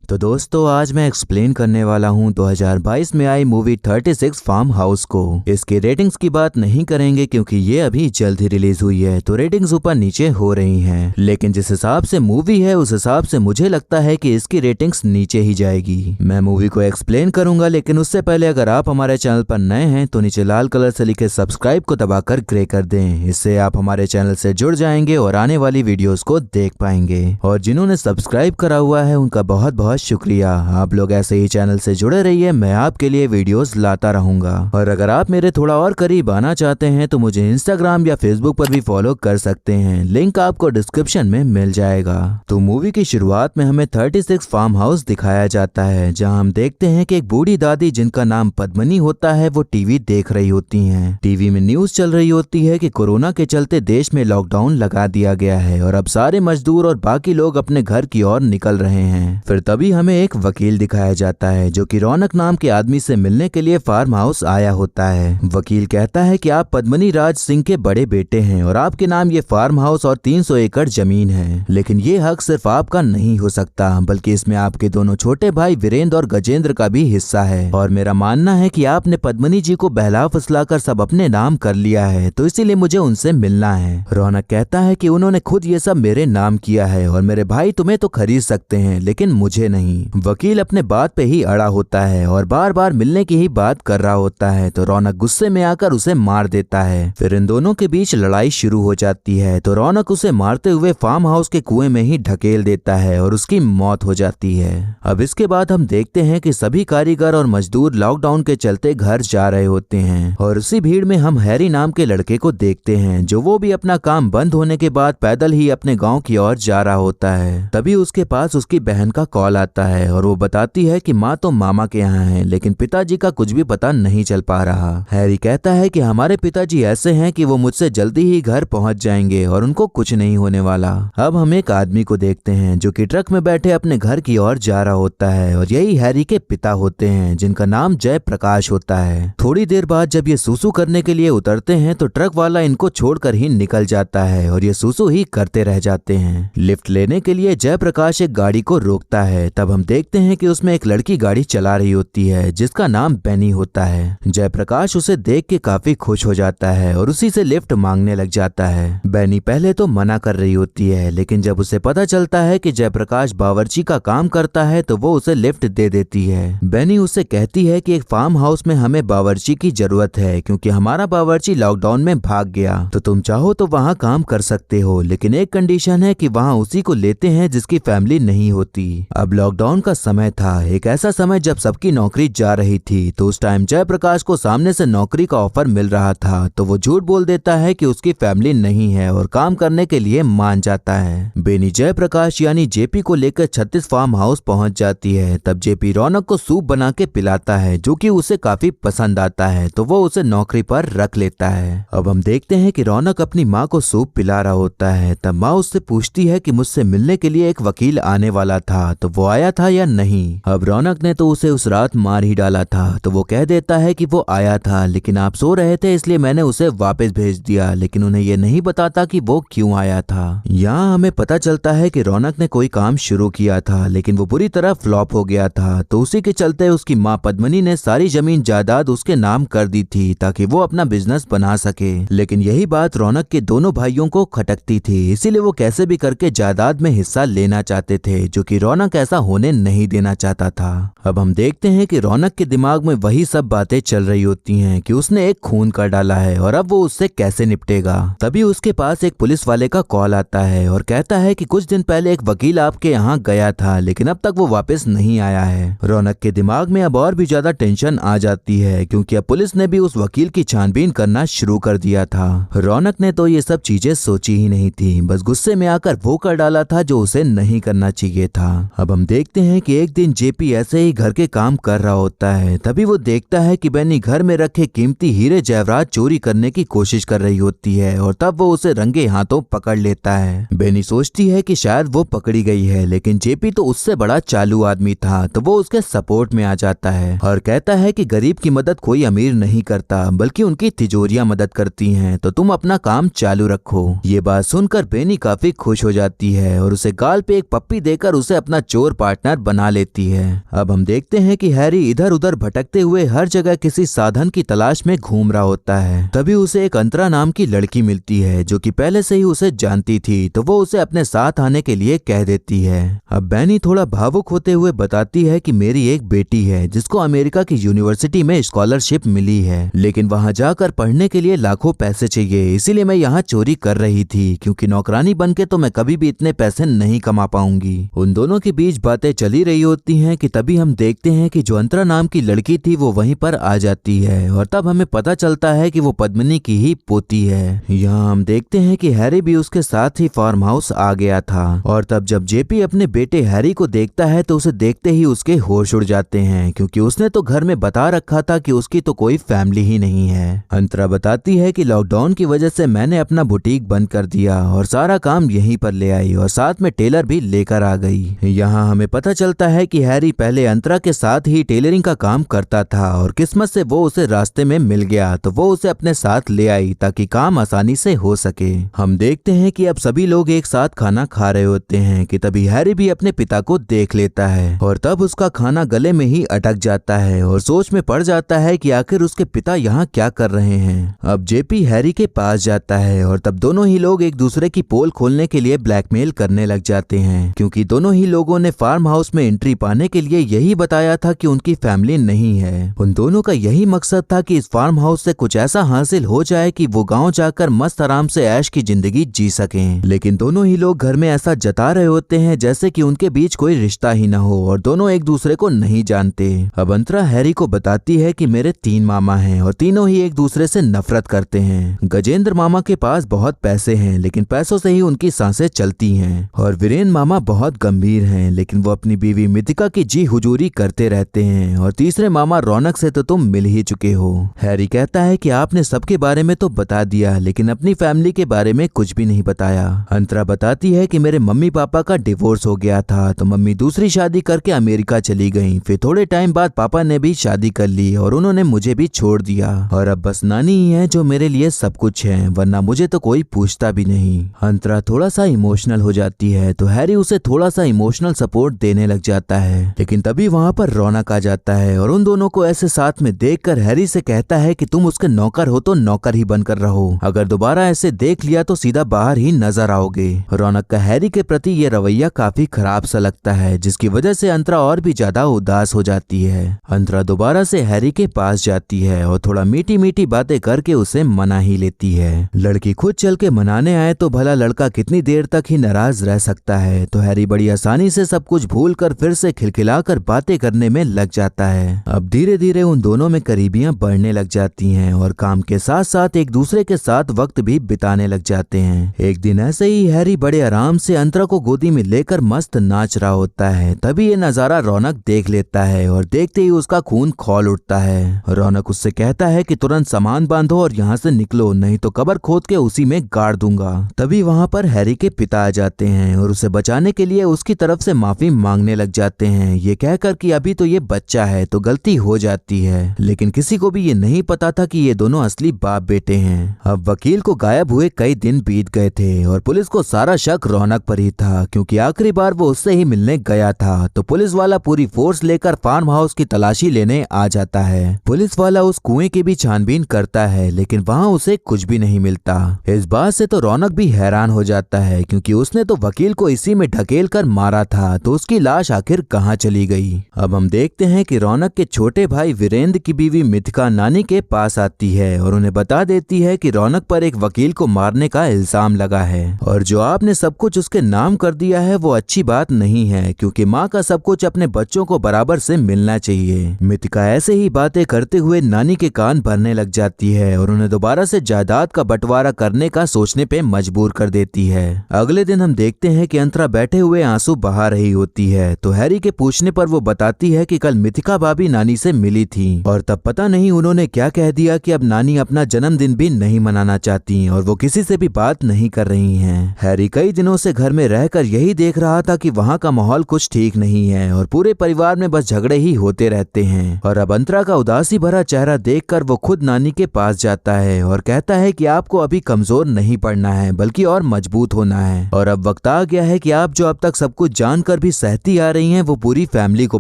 तो दोस्तों आज मैं एक्सप्लेन करने वाला हूँ 2022 में आई मूवी 36 फार्म हाउस को। इसकी रेटिंग्स की बात नहीं करेंगे क्योंकि ये अभी जल्द ही रिलीज हुई है, तो रेटिंग्स ऊपर नीचे हो रही हैं। लेकिन जिस हिसाब से मूवी है उस हिसाब से मुझे लगता है कि इसकी रेटिंग्स नीचे ही जाएगी। मैं मूवी को एक्सप्लेन करूंगा, लेकिन उससे पहले अगर आप हमारे चैनल पर नए हैं तो नीचे लाल कलर से लिखे सब्सक्राइब को दबाकर ग्रे कर दें। इससे आप हमारे चैनल से जुड़ जाएंगे और आने वाली वीडियोस को देख पाएंगे। और जिन्होंने सब्सक्राइब करा हुआ है उनका बहुत बहुत शुक्रिया। आप लोग ऐसे ही चैनल से जुड़े रहिए, मैं आपके लिए वीडियोस लाता रहूंगा। और अगर आप मेरे थोड़ा और करीब आना चाहते हैं तो मुझे इंस्टाग्राम या फेसबुक पर भी फॉलो कर सकते हैं, लिंक आपको डिस्क्रिप्शन में मिल जाएगा। तो मूवी की शुरुआत में हमें 36 फार्म हाउस दिखाया जाता है, जहां हम देखते हैं कि एक बूढ़ी दादी जिनका नाम पद्मनी होता है वो टीवी देख रही होती हैं। टीवी में न्यूज चल रही होती है कि कोरोना के चलते देश में लॉकडाउन लगा दिया गया है और अब सारे मजदूर और बाकी लोग अपने घर की ओर निकल रहे हैं। फिर तभी हमें एक वकील दिखाया जाता है जो कि रौनक नाम के आदमी से मिलने के लिए फार्म हाउस आया होता है। वकील कहता है कि आप पद्मनी राज सिंह के बड़े बेटे हैं और आपके नाम ये फार्म हाउस और 300 एकड़ जमीन है, लेकिन ये हक सिर्फ आपका नहीं हो सकता बल्कि इसमें आपके दोनों छोटे भाई वीरेंद्र और गजेंद्र का भी हिस्सा है। और मेरा मानना है कि आपने पद्मनी जी को बहला फुसला कर सब अपने नाम कर लिया है, तो इसीलिए मुझे उनसे मिलना है। रौनक कहता है कि उन्होंने खुद ये सब मेरे नाम किया है और मेरे भाई तुम्हें तो खरीद सकते हैं लेकिन मुझे नहीं। वकील अपने बात पे ही अड़ा होता है और बार बार मिलने की ही बात कर रहा होता है, तो रौनक गुस्से में आकर उसे मार देता है। फिर इन दोनों के बीच लड़ाई शुरू हो जाती है, तो रौनक उसे मारते हुए फार्म हाउस के कुएं में ही ढकेल देता है और उसकी मौत हो जाती है। अब इसके बाद हम देखते हैं कि सभी कारीगर और मजदूर लॉकडाउन के चलते घर जा रहे होते हैं और उसी भीड़ में हम हैरी नाम के लड़के को देखते हैं जो वो भी अपना काम बंद होने के बाद पैदल ही अपने गाँव की ओर जा रहा होता है। तभी उसके पास उसकी बहन का कॉल आता है और वो बताती है कि माँ तो मामा के यहाँ है लेकिन पिताजी का कुछ भी पता नहीं चल पा रहा। हैरी कहता है कि हमारे पिताजी ऐसे हैं कि वो मुझसे जल्दी ही घर पहुँच जाएंगे और उनको कुछ नहीं होने वाला। अब हम एक आदमी को देखते हैं जो कि ट्रक में बैठे अपने घर की ओर जा रहा होता है और यही हैरी के पिता होते हैं जिनका नाम जय प्रकाश होता है। थोड़ी देर बाद जब ये सूसू करने के लिए उतरते हैं तो ट्रक वाला इनको छोड़कर ही निकल जाता है और ये सूसू ही करते रह जाते हैं। लिफ्ट लेने के लिए जय प्रकाश एक गाड़ी को रोकता है। तब हम देखते हैं कि उसमें एक लड़की गाड़ी चला रही होती है जिसका नाम बेनी होता है। जयप्रकाश उसे देख के काफी खुश हो जाता है और उसी से लिफ्ट मांगने लग जाता है। बेनी पहले तो मना कर रही होती है, लेकिन जब उसे पता चलता है कि जयप्रकाश बावर्ची का काम करता है तो वो उसे लिफ्ट दे देती है। बेनी उससे कहती है कि एक फार्म हाउस में हमें बावर्ची की जरूरत है क्योंकि हमारा बावर्ची लॉकडाउन में भाग गया, तो तुम चाहो तो वहाँ काम कर सकते हो, लेकिन एक कंडीशन है कि वहाँ उसी को लेते हैं जिसकी फैमिली नहीं होती। अब लॉकडाउन का समय था, एक ऐसा समय जब सबकी नौकरी जा रही थी, तो उस टाइम जयप्रकाश को सामने से नौकरी का ऑफर मिल रहा था, तो वो झूठ बोल देता है कि उसकी फैमिली नहीं है और काम करने के लिए मान जाता है। बेनी जयप्रकाश यानी जेपी को लेकर 36 फार्म हाउस पहुंच जाती है। तब जेपी रौनक को सूप बना के पिलाता है जो कि उसे काफी पसंद आता है, तो वो उसे नौकरी पर रख लेता है। अब हम देखते हैं कि रौनक अपनी माँ को सूप पिला रहा होता है। तब माँ उससे पूछती है कि मुझसे मिलने के लिए एक वकील आने वाला था, तो वो आया था या नहीं। अब रौनक ने तो उसे उस रात मार ही डाला था, तो वो कह देता है कि वो आया था लेकिन आप सो रहे थे इसलिए मैंने उसे वापस भेज दिया, लेकिन उन्हें ये नहीं बताता कि वो क्यों आया था। यहाँ हमें पता चलता है कि रौनक ने कोई काम शुरू किया था लेकिन वो बुरी तरह फ्लॉप हो गया था, तो उसी के चलते उसकी माँ पद्मनी ने सारी जमीन जायदाद उसके नाम कर दी थी ताकि वो अपना बिजनेस बना सके। लेकिन यही बात रौनक के दोनों भाइयों को खटकती थी, इसीलिए वो कैसे भी करके जायदाद में हिस्सा लेना चाहते थे, जो कि रौनक ऐसा होने नहीं देना चाहता था। अब हम देखते हैं कि रौनक के दिमाग में वही सब बातें चल रही होती हैं कि उसने एक खून कर डाला है और अब वो उससे कैसे निपटेगा। तभी उसके पास एक पुलिस वाले का कॉल आता है और कहता है कि कुछ दिन पहले एक वकील आपके यहाँ गया था लेकिन अब तक वो वापस नहीं आया है। रौनक के दिमाग में अब और भी ज्यादा टेंशन आ जाती है क्योंकि अब पुलिस ने भी उस वकील की छानबीन करना शुरू कर दिया था। रौनक ने तो ये सब चीजें सोची ही नहीं थी, बस गुस्से में आकर वो कर डाला था जो उसे नहीं करना चाहिए था। अब हम देखते हैं कि एक दिन जेपी ऐसे ही घर के काम कर रहा होता है। तभी वो देखता है कि बेनी घर में रखे कीमती हीरे जवाहरात चोरी करने की कोशिश कर रही होती है और तब वो उसे रंगे हाथों पकड़ लेता है। बेनी सोचती है कि शायद वो पकड़ी गई है, लेकिन जेपी तो उससे बड़ा चालू आदमी था, तो वो उसके सपोर्ट में आ जाता है और कहता है कि गरीब की मदद कोई अमीर नहीं करता बल्कि उनकी तिजोरियां मदद करती हैं, तो तुम अपना काम चालू रखो। ये बात सुनकर बेनी काफी खुश हो जाती है और उसे गाल पे एक पप्पी देकर उसे अपना चोर पार्टनर बना लेती है। अब हम देखते हैं कि हैरी इधर उधर भटकते हुए हर जगह किसी साधन की तलाश में घूम रहा होता है। तभी उसे एक अंतरा नाम की लड़की मिलती है जो कि पहले से ही उसे जानती थी, तो वो उसे अपने साथ आने के लिए कह देती है। अब बैनी थोड़ा भावुक होते हुए बताती है कि मेरी एक बेटी है जिसको अमेरिका की यूनिवर्सिटी में स्कॉलरशिप मिली है, लेकिन वहां जाकर पढ़ने के लिए लाखों पैसे चाहिए, इसीलिए मैं यहाँ चोरी कर रही थी, क्योंकि नौकरानी बनके तो मैं कभी भी इतने पैसे नहीं कमा पाऊंगी। उन दोनों के बीच बातें चली रही होती हैं कि तभी हम देखते हैं कि जो अंतरा नाम की लड़की थी वो वहीं पर आ जाती है, और तब हमें पता चलता है कि वो पद्मिनी की ही पोती है। यहाँ हम देखते हैं कि हैरी भी उसके साथ ही फार्म हाउस आ गया था, और तब जब जेपी अपने बेटे हैरी को देखता है तो उसे देखते ही उसके होश उड़ जाते हैं, क्योंकि उसने तो घर में बता रखा था कि उसकी तो कोई फैमिली ही नहीं है। अंतरा बताती है कि लॉकडाउन की वजह से मैंने अपना बुटीक बंद कर दिया और सारा काम यहीं पर ले आई, और साथ में टेलर भी लेकर आ गई। यहाँ हमें पता चलता है कि हैरी पहले अंतरा के साथ ही टेलरिंग का काम करता था, और किस्मत से वो उसे रास्ते में मिल गया तो वो उसे अपने साथ ले आई ताकि काम आसानी से हो सके। हम देखते हैं कि अब सभी लोग एक साथ खाना खा रहे होते हैं कि तभी हैरी भी अपने पिता को देख लेता है, और तब उसका खाना गले में ही अटक जाता है और सोच में पड़ जाता है कि आखिर उसके पिता यहाँ क्या कर रहे हैं। अब जेपी हैरी के पास जाता है, और तब दोनों ही लोग एक दूसरे की पोल खोलने के लिए ब्लैकमेल करने लग जाते हैं, क्योंकि दोनों ही लोगों ने फार्म हाउस में एंट्री पाने के लिए यही बताया था कि उनकी फैमिली नहीं है। उन दोनों का यही मकसद था कि इस फार्म हाउस से कुछ ऐसा हासिल हो जाए कि वो गांव जाकर मस्त आराम से ऐश की जिंदगी जी सकें। लेकिन दोनों ही लोग घर में ऐसा जता रहे होते हैं जैसे कि उनके बीच कोई रिश्ता ही न हो, और दोनों एक दूसरे को नहीं जानते। अब अंतरा हैरी को बताती है कि मेरे 3 मामा हैं और तीनों ही एक दूसरे से नफरत करते हैं। गजेंद्र मामा के पास बहुत पैसे हैं, लेकिन पैसों से ही उनकी सांसें चलती हैं, और वीरेन मामा बहुत गंभीर हैं, लेकिन वो अपनी बीवी मिथिका की जी हुजूरी करते रहते हैं, और तीसरे मामा रौनक से तो तुम मिल ही चुके हो। हैरी कहता है कि आपने सबके बारे में तो बता दिया, लेकिन अपनी फैमिली के बारे में कुछ भी नहीं बताया। अंतरा बताती है कि मेरे मम्मी पापा का डिवोर्स हो गया था, तो मम्मी दूसरी शादी करके अमेरिका चली गई। फिर थोड़े टाइम बाद पापा ने भी शादी कर ली और उन्होंने मुझे भी छोड़ दिया, और अब बस नानी ही है जो मेरे लिए सब कुछ है, वरना मुझे तो कोई पूछता भी नहीं। अंतरा थोड़ा सा इमोशनल हो जाती है, तो हैरी उसे थोड़ा सा इमोशनल सपोर्ट देने लग जाता है, लेकिन तभी वहाँ पर रौनक आ जाता है, और उन दोनों को ऐसे साथ में देखकर हैरी से कहता है कि तुम उसके नौकर हो तो नौकर ही बनकर रहो, अगर दोबारा ऐसे देख लिया तो सीधा बाहर ही नजर आओगे। रौनक का हैरी के प्रति ये रवैया काफी खराब सा लगता है, जिसकी वजह से अंतरा और भी ज्यादा उदास हो जाती है। अंतरा दोबारा से हैरी के पास जाती है और थोड़ा मीठी मीठी बातें करके उसे मना ही लेती है। लड़की खुद चल के मनाने आए तो भला लड़का कितनी देर तक ही नाराज रह सकता है, तो हैरी बड़ी आसानी से सब कुछ भूल कर फिर से खिलखिलाकर बातें करने में लग जाता है। अब धीरे धीरे उन दोनों में करीबियां बढ़ने लग जाती हैं, और काम के साथ साथ एक दूसरे के साथ वक्त भी बिताने लग जाते हैं। एक दिन ऐसे ही हैरी बड़े आराम से अंतरा को गोदी में लेकर मस्त नाच रहा होता है, तभी ये नजारा रौनक देख लेता है, और देखते ही उसका खून खौल उठता है। रौनक उससे कहता है कि तुरंत सामान बांधो और यहाँ से निकलो, नहीं तो कब्र खोद के उसी में गाड़ दूंगा। तभी वहाँ पर हैरी के पिता आ जाते हैं और उसे बचाने के लिए उसकी तरफ से माफी मांगने लग जाते हैं, ये कहकर कि अभी तो ये बच्चा है तो गलती हो जाती है, लेकिन किसी को भी ये नहीं पता था कि ये दोनों असली बाप बेटे हैं। अब वकील को गायब हुए कई दिन बीत गए थे, और पुलिस को सारा शक रौनक पर ही था, क्योंकि आखिरी बार वो उससे ही मिलने गया था। तो पुलिस वाला पूरी फोर्स लेकर फार्म हाउस की तलाशी लेने आ जाता है। पुलिस वाला उस कुएं की भी छानबीन करता है, लेकिन वहाँ उसे कुछ भी नहीं मिलता। इस बात से तो रौनक भी हैरान हो जाता है, क्योंकि उसने तो वकील को इसी में ढकेल कर मारा था, तो उसकी लाश आखिर कहाँ चली गई। अब हम देखते हैं कि रौनक के छोटे भाई वीरेंद्र की बीवी मिथिका नानी के पास आती है और उन्हें बता देती है कि रौनक पर एक वकील को मारने का इल्जाम लगा है, और जो आपने सब कुछ उसके नाम कर दिया है वो अच्छी बात नहीं है, क्योंकि माँ का सब कुछ अपने बच्चों को बराबर से मिलना चाहिए। मिथिका ऐसे ही बातें करते हुए नानी के कान भरने लग जाती है, और उन्हें दोबारा से जायदाद का बंटवारा करने का सोचने पे मजबूर कर देती है। अगले दिन हम देखते हैं कि अंतरा बैठे हुए आंसू बहा रही होती है, तो हैरी के पूछने पर वो बताती है कि कल मिथिका भाभी नानी से मिली थी, और तब पता नहीं उन्होंने क्या कह दिया कि अब नानी अपना जन्मदिन भी नहीं मनाना चाहती और वो किसी से भी बात नहीं कर रही हैं। हैरी कई दिनों से घर में रहकर यही देख रहा था कि वहाँ का माहौल कुछ ठीक नहीं है, और पूरे परिवार में बस झगड़े ही होते रहते हैं। और अब अंतरा का उदासी भरा चेहरा देखकर वो खुद नानी के पास जाता है और कहता है कि आपको अभी कमजोर नहीं पड़ना है, बल्कि और मजबूत होना है, और अब वक्त आ गया है कि आप जो अब तक सब कुछ जानकर भी भी सहती आ रही हैं वो पूरी फैमिली को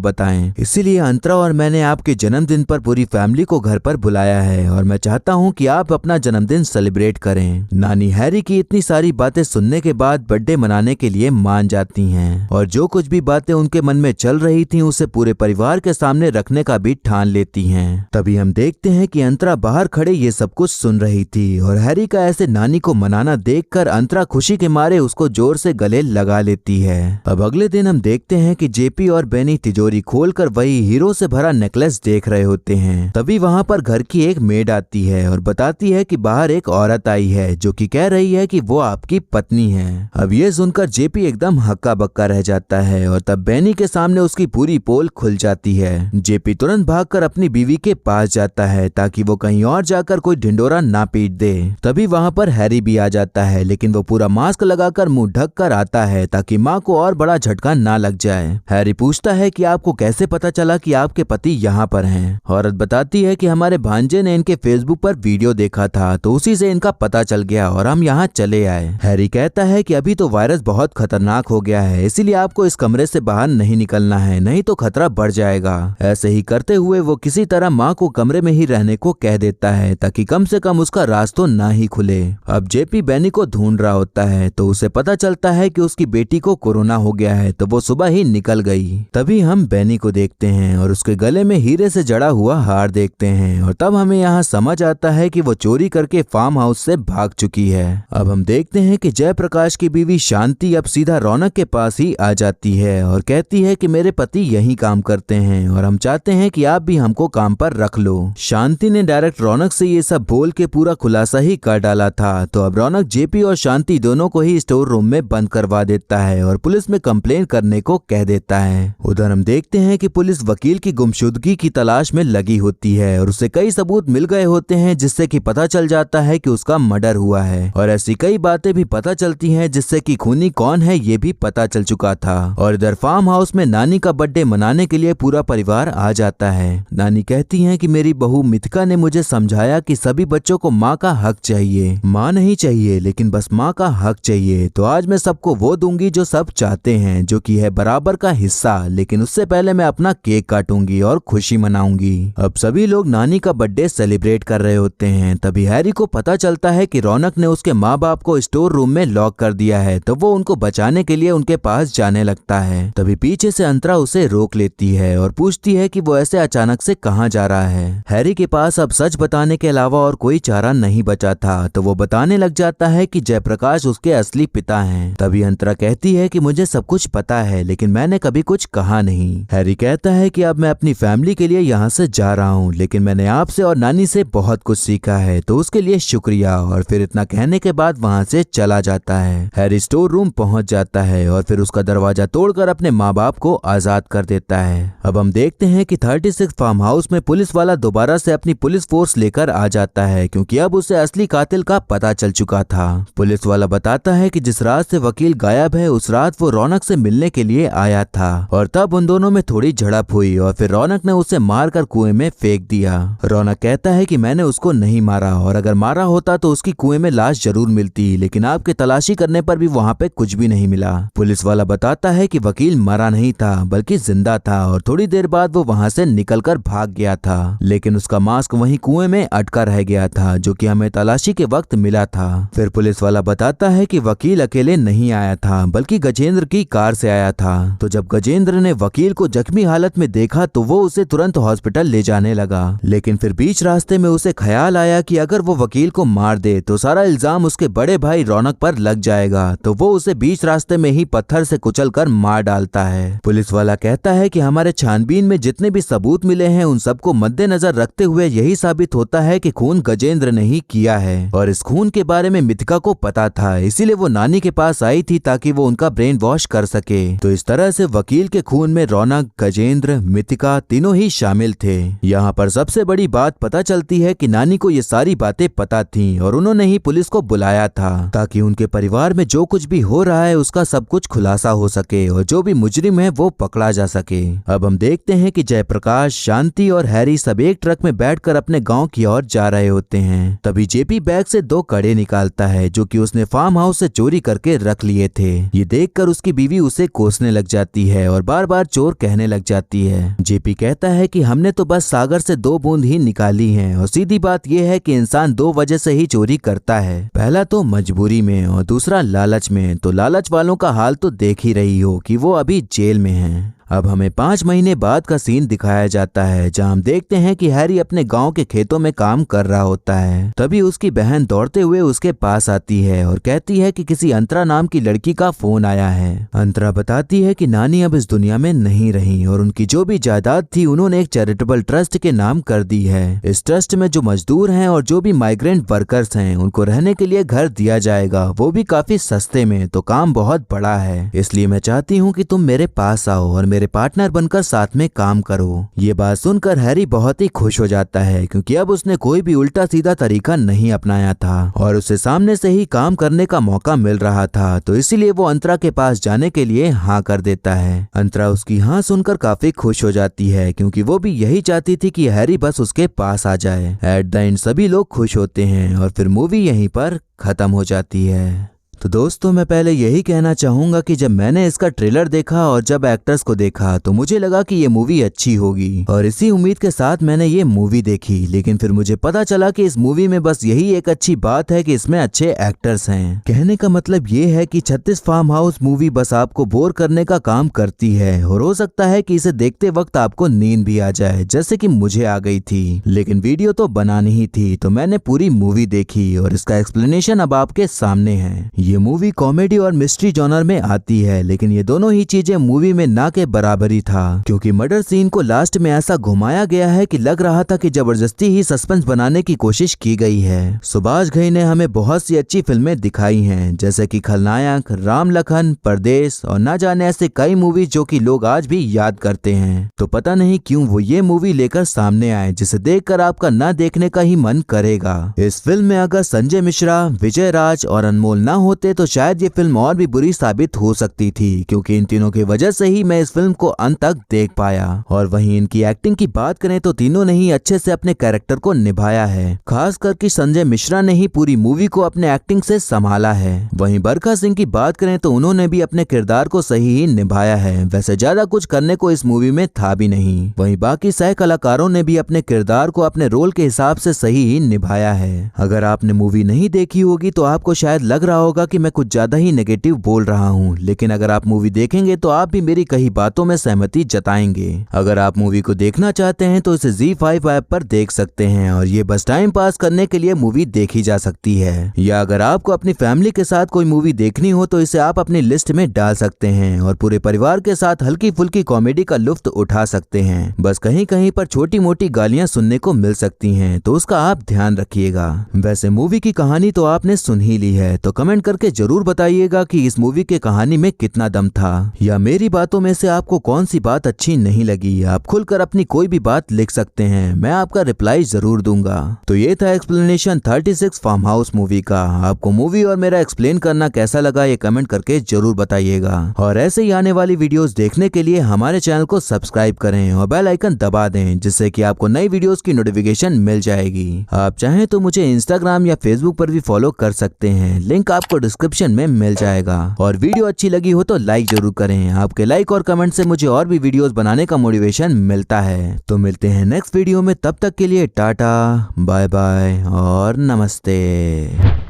बताएं। इसीलिए अंतरा और मैंने आपके जन्मदिन पर पूरी फैमिली को घर पर बुलाया है और मैं चाहता हूँ कि आप अपना जन्मदिन सेलिब्रेट करें। नानी हैरी की इतनी सारी बातें सुनने के बाद बर्थडे मनाने के लिए मान जाती हैं और जो कुछ भी बातें उनके मन में चल रही थी उसे पूरे परिवार के सामने रखने का भी ठान लेती हैं। तभी हम देखते हैं कि अंतरा बाहर खड़े ये सब कुछ सुन रही थी और हैरी का ऐसे नानी को मनाना देखकर अंतरा खुशी के मारे उसको जोर से गले लगा लेती है। अब अगले दिन हम देखते हैं कि जेपी और बेनी तिजोरी खोलकर वही हीरो से भरा नेकलेस देख रहे होते हैं। तभी वहाँ पर घर की एक मेड आती है और बताती है कि बाहर एक औरत आई है जो कि कह रही है कि वो आपकी पत्नी है। अब ये सुनकर जेपी एकदम हक्का बक्का रह जाता है और तब बेनी के सामने उसकी पूरी पोल खुल जाती है। जेपी तुरंत भागकर अपनी बीवी के पास जाता है ताकि वो कहीं और जाकर कोई ढिंडोरा ना पीट दे। तभी वहाँ पर हैरी भी आ जाता है लेकिन वो पूरा मास्क लगाकर मुंह ढक कर आता है ताकि माँ को और बड़ा झटका ना लग जाए। हैरी पूछता है कि आपको कैसे पता चला कि आपके पति यहाँ पर हैं? औरत बताती है कि हमारे भांजे ने इनके फेसबुक पर वीडियो देखा था तो उसी से इनका पता चल गया और हम यहाँ चले आए। हैरी कहता है कि अभी तो वायरस बहुत खतरनाक हो गया है इसीलिए आपको इस कमरे से बाहर नहीं निकलना है, नहीं तो खतरा बढ़ जाएगा। ऐसे ही करते हुए वो किसी तरह माँ को कमरे में ही रहने को कह देता है ताकि कम से कम उसका राज तो ना ही खुले। अब जेपी बेनी को ढूंढ रहा होता है तो उसे पता चलता है कि उसकी बेटी को कोरोना हो गया है तो वो सुबह ही निकल गई। तभी हम बेनी को देखते हैं और उसके गले में हीरे से जड़ा हुआ हार देखते हैं और तब हमें यहाँ समझ आता है कि वो चोरी करके फार्म हाउस से भाग चुकी है। अब हम देखते हैं कि जयप्रकाश की बीवी शांति अब सीधा रौनक के पास ही आ जाती है और कहती है कि मेरे पति यही काम करते हैं और हम चाहते हैं कि आप भी हमको काम पर रख लो। शांति ने डायरेक्ट रौनक से ये सब बोल के पूरा खुलासा ही कर डाला था। तो अब रौनक जेपी और शांति दोनों को ही स्टोर रूम में बंद करवा देता है और पुलिस में कंप्लेन करने को कह देता है। उधर हम देखते हैं कि पुलिस वकील की गुमशुदगी की तलाश में लगी होती है और उसे कई सबूत मिल गए होते हैं जिससे कि पता चल जाता है कि उसका मर्डर हुआ है और ऐसी कई बातें भी पता चलती हैं जिससे कि खूनी कौन है ये भी पता चल चुका था। और इधर फार्म हाउस में नानी का बर्थडे मनाने के लिए पूरा परिवार आ जाता है। नानी कहती हैं कि मेरी बहू मिथिका ने मुझे समझाया कि सभी बच्चों को माँ का हक चाहिए, माँ नहीं चाहिए लेकिन बस माँ का हक चाहिए। तो आज मैं सबको वो दूंगी जो सब चाहते हैं, जो कि है बराबर का हिस्सा, लेकिन उससे पहले मैं अपना केक काटूंगी और खुशी मनाऊंगी। अब सभी लोग नानी का बर्थडे सेलिब्रेट कर रहे होते हैं। तभी हैरी को पता चलता है कि रौनक ने उसके माँ बाप को स्टोर रूम में लॉक कर दिया है तो वो उनको बचाने के लिए उनके पास जाने लगता है। तभी पीछे से अंतरा उसे रोक लेती है और पूछती है कि वो ऐसे अचानक से कहाँ जा रहा है। हैरी के पास अब सच बताने के अलावा और कोई चारा नहीं बचा था तो वो बताने लग जाता है कि जयप्रकाश उसके असली पिता हैं। तभी अंतरा कहती है कि मुझे सब कुछ पता है लेकिन मैंने कभी कुछ कहा नहीं। हैरी कहता है कि अब मैं अपनी फैमिली के लिए यहाँ से जा रहा हूँ लेकिन मैंने आपसे और नानी से बहुत कुछ सीखा है तो उसके लिए शुक्रिया। और फिर इतना कहने के बाद वहाँ से चला जाता है। हैरी स्टोर रूम पहुँच जाता है और फिर उसका दरवाजा तोड़कर अपने माँ बाप को आजाद कर देता है। अब हम देखते हैं कि 36 फार्म हाउस में पुलिस वाला दोबारा से अपनी पुलिस फोर्स लेकर आ जाता है क्योंकि अब उसे असली कातिल का पता चल चुका था। पुलिस वाला बताता है कि जिस रात से वकील गायब है उस रात वो रौनक से मिलने के लिए आया था और तब उन दोनों में थोड़ी झड़प हुई और फिर रौनक ने उसे मारकर कुएं में फेंक दिया। रौनक कहता है कि मैंने उसको नहीं मारा और अगर मारा होता तो उसकी कुएं में लाश जरूर मिलती, लेकिन आपके तलाशी करने पर भी वहाँ पे कुछ भी नहीं मिला। पुलिस वाला बताता है कि वकील मरा नहीं था बल्कि जिंदा था और थोड़ी देर बाद वो वहाँ से निकलकर भाग गया था, लेकिन उसका मास्क वहीं कुएं में अटका रह गया था जो कि हमें तलाशी के वक्त मिला था। फिर पुलिस वाला बताता है कि वकील अकेले नहीं आया था बल्कि गजेंद्र की कार से आया था। तो जब गजेंद्र ने वकील को जख्मी हालत में देखा तो वो उसे तुरंत हॉस्पिटल ले जाने लगा, लेकिन फिर बीच रास्ते में उसे ख्याल आया कि अगर वो वकील को मार दे तो सारा इल्जाम उसके बड़े भाई रौनक पर लग जाएगा, तो वो उसे बीच रास्ते में ही पत्थर से कुचलकर मार डालता है। पुलिस वाला कहता है कि हमारे छानबीन में जितने भी सबूत मिले हैं उन सबको मद्देनजर रखते हुए यही साबित होता है कि खून गजेंद्र ने ही किया है और इस खून के बारे में मिथिका को पता था, इसीलिए वो नानी के पास आई थी ताकि वो उनका ब्रेन वॉश कर सके। तो इस तरह से वकील के खून में रौनक, गजेंद्र, मिथिका तीनों ही शामिल थे। यहाँ पर सबसे बड़ी बात पता चलती है कि नानी को ये सारी बातें पता थीं और उन्होंने ही पुलिस को बुलाया था ताकि उनके परिवार में जो कुछ भी हो रहा है उसका सब कुछ खुलासा हो सके और जो भी मुजरिम है वो पकड़ा जा सके। अब हम देखते हैं कि जयप्रकाश, शांति और हैरी सब एक ट्रक में बैठकर अपने गांव की ओर जा रहे होते हैं। तभी जेपी बैग से 2 कड़े निकालता है जो कि उसने फार्म हाउस से चोरी करके रख लिए थे। ये देखकर उसकी बीवी उसे कोसने लग जाती है और बार बार चोर कहने लग जाती है। जेपी कहता है कि हमने तो बस सागर से 2 बूंद ही निकाली हैं और सीधी बात यह है कि इंसान 2 वजह से ही चोरी करता है, पहला तो मजबूरी में और दूसरा लालच में। तो लालच वालों का हाल तो देख ही रही हो कि वो अभी जेल में हैं। अब हमें 5 महीने बाद का सीन दिखाया जाता है जहां हम देखते हैं कि हैरी अपने गांव के खेतों में काम कर रहा होता है। तभी उसकी बहन दौड़ते हुए उसके पास आती है और कहती है कि किसी अंतरा नाम की लड़की का फोन आया है। अंतरा बताती है कि नानी अब इस दुनिया में नहीं रही और उनकी जो भी जायदाद थी उन्होंने एक चैरिटेबल ट्रस्ट के नाम कर दी है। इस ट्रस्ट में जो मजदूर हैं और जो भी माइग्रेंट वर्कर्स हैं उनको रहने के लिए घर दिया जाएगा, वो भी काफी सस्ते में। तो काम बहुत बड़ा है, इसलिए मैं चाहती हूँ कि तुम मेरे पास आओ और मेरे पार्टनर बनकर साथ में काम करो। ये बात सुनकर हैरी बहुत ही खुश हो जाता है क्योंकि अब उसने कोई भी उल्टा सीधा तरीका नहीं अपनाया था और उसे सामने से ही काम करने का मौका मिल रहा था। तो इसीलिए वो अंतरा के पास जाने के लिए हाँ कर देता है। अंतरा उसकी हाँ सुनकर काफी खुश हो जाती है क्योंकि वो भी यही चाहती थी कि हैरी बस उसके पास आ जाए। एट द एंड सभी लोग खुश होते हैं और फिर मूवी यहीं पर खत्म हो जाती है। तो दोस्तों मैं पहले यही कहना चाहूंगा कि जब मैंने इसका ट्रेलर देखा और जब एक्टर्स को देखा तो मुझे लगा कि ये मूवी अच्छी होगी और इसी उम्मीद के साथ मैंने ये मूवी देखी। लेकिन फिर मुझे पता चला कि इस मूवी में बस यही एक अच्छी बात है कि इसमें अच्छे एक्टर्स हैं। कहने का मतलब ये है कि 36 फार्म हाउस मूवी बस आपको बोर करने का काम करती है और हो सकता है कि इसे देखते वक्त आपको नींद भी आ जाए, जैसे कि मुझे आ गई थी। लेकिन वीडियो तो बनानी ही थी तो मैंने पूरी मूवी देखी और इसका एक्सप्लेनेशन अब आपके सामने है। ये मूवी कॉमेडी और मिस्ट्री जॉनर में आती है, लेकिन ये दोनों ही चीजें मूवी में ना के बराबर ही था क्योंकि मर्डर सीन को लास्ट में ऐसा घुमाया गया है कि लग रहा था कि जबरदस्ती ही सस्पेंस बनाने की कोशिश की गई है। सुभाष घई ने हमें बहुत सी अच्छी फिल्में दिखाई हैं जैसे कि खलनायक, राम लखन, परदेश और ना जाने ऐसे कई मूवीज जो कि लोग आज भी याद करते हैं। तो पता नहीं क्यों वो ये मूवी लेकर सामने आए जिसे देखकर आपका ना देखने का ही मन करेगा। इस फिल्म में अगर संजय मिश्रा, विजय राज और अनमोल ना होते तो शायद ये फिल्म और भी बुरी साबित हो सकती थी क्योंकि इन तीनों की वजह से ही मैं इस फिल्म को अंत तक देख पाया। और वहीं इनकी एक्टिंग की बात करें तो तीनों ने ही अच्छे से अपने कैरेक्टर को निभाया है। खास करके संजय मिश्रा ने ही पूरी मूवी को अपने एक्टिंग से संभाला है। वहीं बरखा सिंह की बात करें तो उन्होंने भी अपने किरदार को सही ही निभाया है। वैसे ज्यादा कुछ करने को इस मूवी में था भी नहीं। वहीं बाकी सह कलाकारों ने भी अपने किरदार को अपने रोल के हिसाब से सही ही निभाया है। अगर आपने मूवी नहीं देखी होगी तो आपको शायद लग रहा होगा कि मैं कुछ ज्यादा ही नेगेटिव बोल रहा हूँ, लेकिन अगर आप मूवी देखेंगे तो आप भी मेरी कई बातों में सहमति जताएंगे। अगर आप मूवी को देखना चाहते हैं तो इसे ZEE5 ऐप पर देख सकते हैं और ये बस टाइम पास करने के लिए मूवी देखी जा सकती है। या अगर आपको अपनी फैमिली के साथ कोई मूवी देखनी हो तो इसे आप अपनी लिस्ट में डाल सकते हैं और पूरे परिवार के साथ हल्की फुल्की कॉमेडी का लुफ्त उठा सकते हैं। बस कहीं कहीं पर छोटी मोटी गालियां सुनने को मिल सकती हैं, तो उसका आप ध्यान रखिएगा। वैसे मूवी की कहानी तो आपने सुन ही ली है, तो कमेंट करके जरूर बताइएगा कि इस मूवी के कहानी में कितना दम था या मेरी बातों में से आपको कौन सी बात अच्छी नहीं लगी। आप खुलकर अपनी कोई भी बात लिख सकते हैं, मैं आपका रिप्लाई जरूर दूंगा। तो ये था एक्सप्लेनेशन 36 फार्म हाउस मूवी का। आपको मूवी और मेरा एक्सप्लेन करना कैसा लगा ये कमेंट करके जरूर बताइएगा और ऐसे ही आने वाली वीडियोस देखने के लिए हमारे चैनल को सब्सक्राइब करें और बेल आइकन दबा दें जिससे कि आपको नई वीडियोस की नोटिफिकेशन मिल जाएगी। आप चाहें तो मुझे इंस्टाग्राम या फेसबुक पर भी फॉलो कर सकते हैं, लिंक आपको डिस्क्रिप्शन में मिल जाएगा। और वीडियो अच्छी लगी हो तो लाइक जरूर करें, आपके लाइक और कमेंट से मुझे और भी वीडियोस बनाने का मोटिवेशन मिलता है। तो मिलते हैं नेक्स्ट वीडियो में, तब तक के लिए टाटा, बाय बाय और नमस्ते।